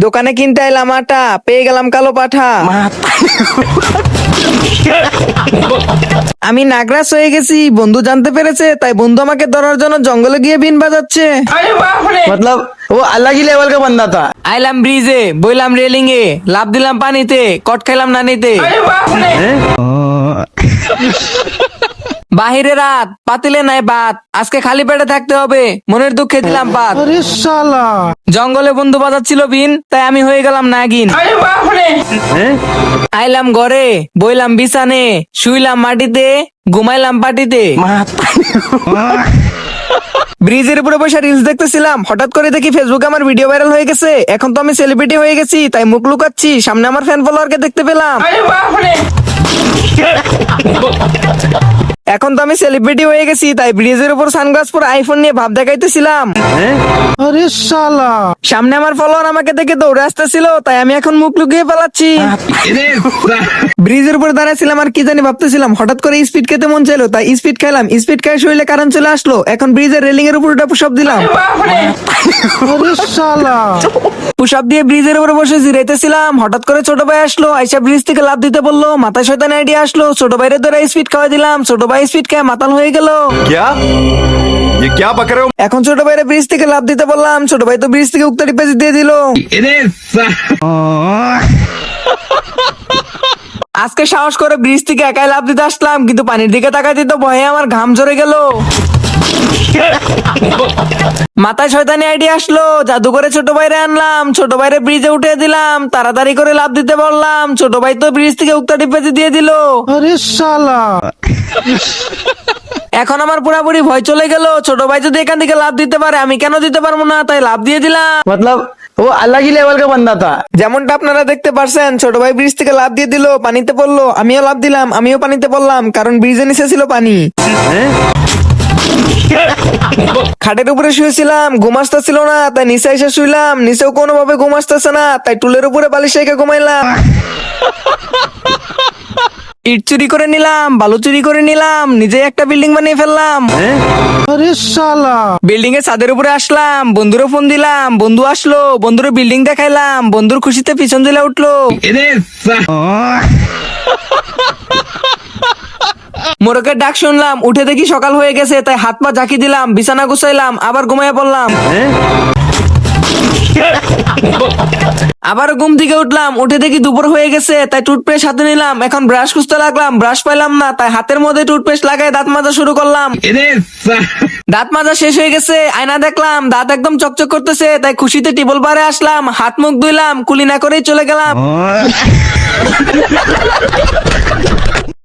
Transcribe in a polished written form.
দোকানে কিনতে এলাম আটা, পেয়ে গেলাম কালো পাঠা। আমি নাগরাজ হয়ে গেছি, বন্ধু জানতে পেরেছে, তাই বন্ধু আমাকে ধরার জন্য জঙ্গলে গিয়ে বিন বাজাচ্ছে। मतलब वो अलग ही लेवल का बंदा था। আইলাম ব্রিজে, বইলাম রেলিং এ, লাভ দিলাম পানিতে, কট খাইলাম নানিতে। বাহিরে রাত, পাতিলে নাই ভাত, আজকে খালি পেটে থাকতে হবে, মনের দুঃখে দিলাম পাত। अरे साला জঙ্গলে বন্ধু বাজাচ্ছিল বিন, তাই আমি হয়ে গেলাম নাগিন। আইলাম ঘরে, বইলাম বিছানে, শুইলাম মাটিতে, ঘুমাইলাম পাটিতে। ব্রিজের উপরে বসে রিলস দেখতেছিলাম, হঠাৎ করে দেখি ফেসবুকে আমার ভিডিও ভাইরাল হয়ে গেছে। এখন তো আমি সেলিব্রিটি হয়ে গেছি, তাই মুখ লুকাচ্ছি, সামনে আমার ফ্যান ফলোয়ারকে দেখতে পেলাম। এখন তো আমি সেলিব্রিটি হয়ে গেছি, তাই ব্রিজের উপর সানগ্লাস পরে আইফোন নিয়ে ভাব দেখাইতেছিলাম। अरे साला সামনে আমার ফলোয়ার আমাকে দেখে দৌড়ে আসতেছিল, তাই আমি এখন মুখ লুকিয়ে পালাচ্ছি। ব্রিজের উপর দাঁড়াইছিলাম আর কি জানি ভাবতেছিলাম, হঠাৎ করে স্পিড খেতে মন চাইলো, তাই স্পিড খাইলাম। স্পিড খাই শরীরে কারেন্ট চলে আসলো, এখন ব্রিজের রেলিং এর উপর উঠে পুশআপ দিলাম। अरे साला পুশআপ দিয়ে ব্রিজের উপরে বসে জিরাইতেছিলাম, হঠাৎ করে ছোট ভাই আসলো, আইসা ব্রিজ থেকে লাফ দিতে বললো। মাথায় শয়তান আইডিয়া আসলো, ছোট ভাইরে ধরে স্পিড খাওয়াই দিলাম। ছোট ভাই স্পিড খেয়ে মাতাল হয়ে গেল। क्या ये क्या बक रहे हो? এখন ছোট ভাইরে ব্রিজ থেকে লাফ দিতে বললাম, ছোট ভাই তো ব্রিজ থেকে উত্তরি পেঁচে দিয়ে দিল। আজকে সাহস করে ব্রিজ থেকে একাই লাফ দিতে আসলাম, কিন্তু পানির দিকে তাকাইতে তো ভয়ে আমার ঘাম ঝরে গেল। মাথায় শয়তানি আইডিয়া আসলো, জাদু করে ছোট ভাইরে আনলাম, ছোট ভাইরে ব্রিজে উঠে দিলাম, তাড়াতাড়ি করে লাফ দিতে বললাম। ছোট ভাই তো ব্রিজ থেকে উত্তরি পেঁচে দিয়ে দিল। अरे साला এখন আমার পুরাপুরি ভয় চলে গেল, ছোট ভাই যদি এখান থেকে লাফ দিতে পারে, আমি কেন দিতে পারবো না, তাই লাফ দিয়ে দিলাম। मतलब वो अलग ही लेवल का बंदा था। যেমনটা আপনারা দেখতে পারছেন, ছোট ভাই ব্রিজ থেকে লাফ দিয়ে দিল, পানিতে পড়লো, আমিও লাফ দিলাম, আমিও পানিতে পড়লাম, কারণ ব্রিজের নিচে ছিল পানি। খাটের উপরে শুয়েছিলাম, ঘুম আসতেছিল না, তাই নিচে এসে শুইলাম, নিচেও কোনোভাবে ঘুম আসতেছে না, তাই টুলের উপরে বালিশ রেখে ঘুমাইলাম। ইট চুরি করে নিলাম, বালু চুরি করে নিলাম, নিজে একটা বিল্ডিং বানিয়ে ফেললাম। अरे साला বিল্ডিং এর ছাদের উপরে আসলাম, বন্ধুরও ফোন দিলাম, বন্ধু আসলো, বন্ধুর বিল্ডিং দেখাইলাম, বন্ধুর খুশিতে পিছন দিলে উঠলো। মোরকের ডাক শুনলাম, উঠে দেখি সকাল হয়ে গেছে, তাই হাত পা ঝাঁকি দিলাম, বিছানা গুছাইলাম, আবার ঘুমাইয়া পড়লাম। আবার ঘুম থেকে উঠলাম, উঠে দেখি দুপুর হয়ে গেছে, তাই টুথপেস্ট হাতে নিলাম, এখন ব্রাশ খুঁজতে লাগলাম, ব্রাশ পাইলাম না, তাই হাতের মধ্যে টুথপেস্ট লাগাই দাঁত মাজা শুরু করলাম। দাঁত মাজা শেষ হয়ে গেছে, আয়না দেখলাম, দাঁত একদম চকচক করতেছে, তাই খুশিতে টিবল পারে আসলাম, হাত মুখ ধুইলাম, কুলি না করেই চলে গেলাম।